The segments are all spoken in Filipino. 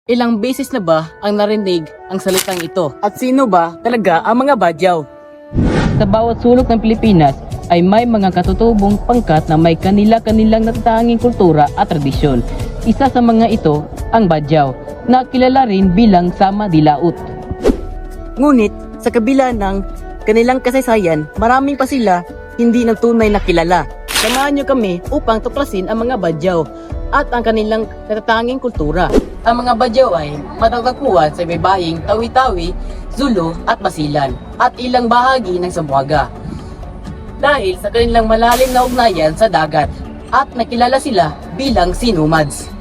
Ilang beses na ba ang narinig ang salitang ito? At sino ba talaga ang mga badyaw? Sa bawat sulok ng Pilipinas ay may mga katutubong pangkat na may kanila-kanilang natatanging kultura at tradisyon. Isa sa mga ito ang badyaw, na kilala rin bilang Sama Dilaut. Ngunit sa kabila ng kanilang kasaysayan, maraming pa sila hindi ng tunay na kilala. Samahan niyo kami upang tuklasin ang mga badyaw at ang kanilang natatanging kultura. Ang mga badyaw ay matatagpuan sa ibaybaying Tawi-Tawi, Zulu at Basilan at ilang bahagi ng Zamboanga. Dahil sa kanilang malalim na ugnayan sa dagat at nakilala sila bilang Sinumads.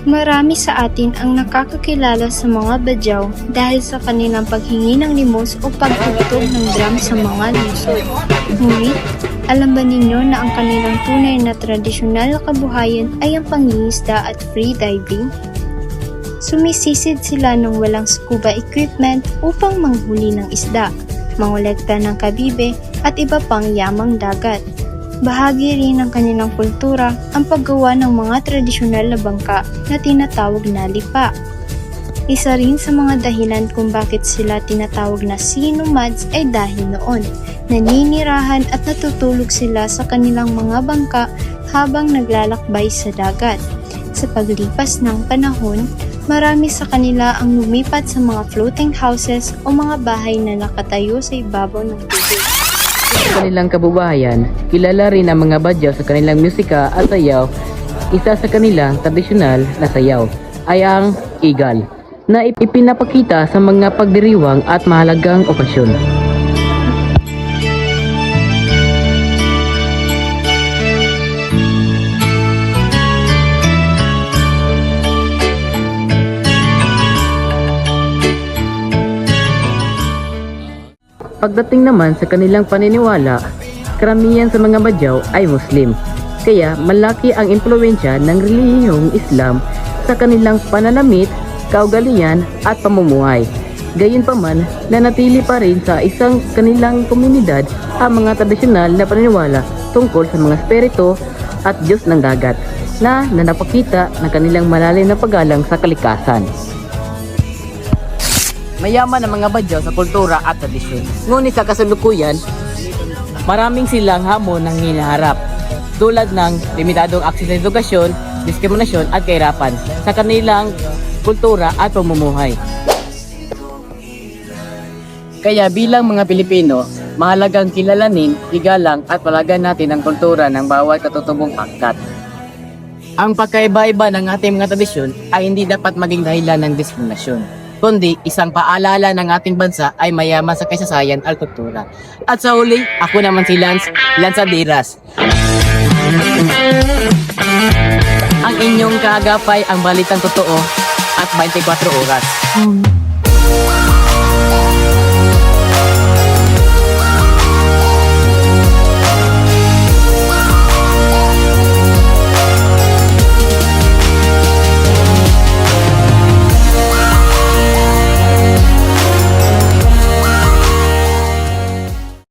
Marami sa atin ang nakakakilala sa mga badyaw dahil sa kanilang paghingi ng limos o pagtugtog ng drum sa mga lungsod. Ngunit, alam ba ninyo na ang kanilang tunay na tradisyonal na kabuhayan ay ang pangingisda at free diving? Sumisisid sila ng walang scuba equipment upang manghuli ng isda, mangolekta ng kabibe at iba pang yamang dagat. Bahagi rin ng kanilang kultura ang paggawa ng mga tradisyonal na bangka na tinatawag na lipa. Isa rin sa mga dahilan kung bakit sila tinatawag na Sinumads ay dahil noon, naninirahan at natutulog sila sa kanilang mga bangka habang naglalakbay sa dagat. Sa paglipas ng panahon, marami sa kanila ang lumipat sa mga floating houses o mga bahay na nakatayo sa ibabaw ng tubig. Sa kanilang kabubahayan, kilala rin ang mga badyaw sa kanilang musika at sayaw. Isa sa kanilang tradisyonal na sayaw ay ang igal, na ipinapakita sa mga pagdiriwang at mahalagang okasyon. Pagdating naman sa kanilang paniniwala, karamihan sa mga badyaw ay Muslim, kaya malaki ang impluwensya ng relihiyong Islam sa kanilang pananamit, kaugalian at pamumuhay. Gayunpaman, nanatili pa rin sa isang kanilang komunidad ang mga tradisyonal na paniniwala tungkol sa mga spirito at Diyos ng dagat na napakita ng kanilang malalim na paggalang sa kalikasan. Mayaman ang mga badyaw sa kultura at tradisyon. Ngunit sa kasalukuyan, maraming silang hamon ng hinaharap, tulad ng limitadong akses sa edukasyon, diskriminasyon at kahirapan sa kanilang kultura at pamumuhay. Kaya bilang mga Pilipino, mahalagang kilalanin, igalang at palagan natin ang kultura ng bawat katutubong pangkat. Ang pagkaiba-iba ng ating mga tradisyon ay hindi dapat maging dahilan ng diskriminasyon, kundi isang paalala ng ating bansa ay mayaman sa kasaysayan at kultura. At sa huli, ako naman si Lance Diras. Ang inyong kaagapay ang balitang totoo at 24 oras.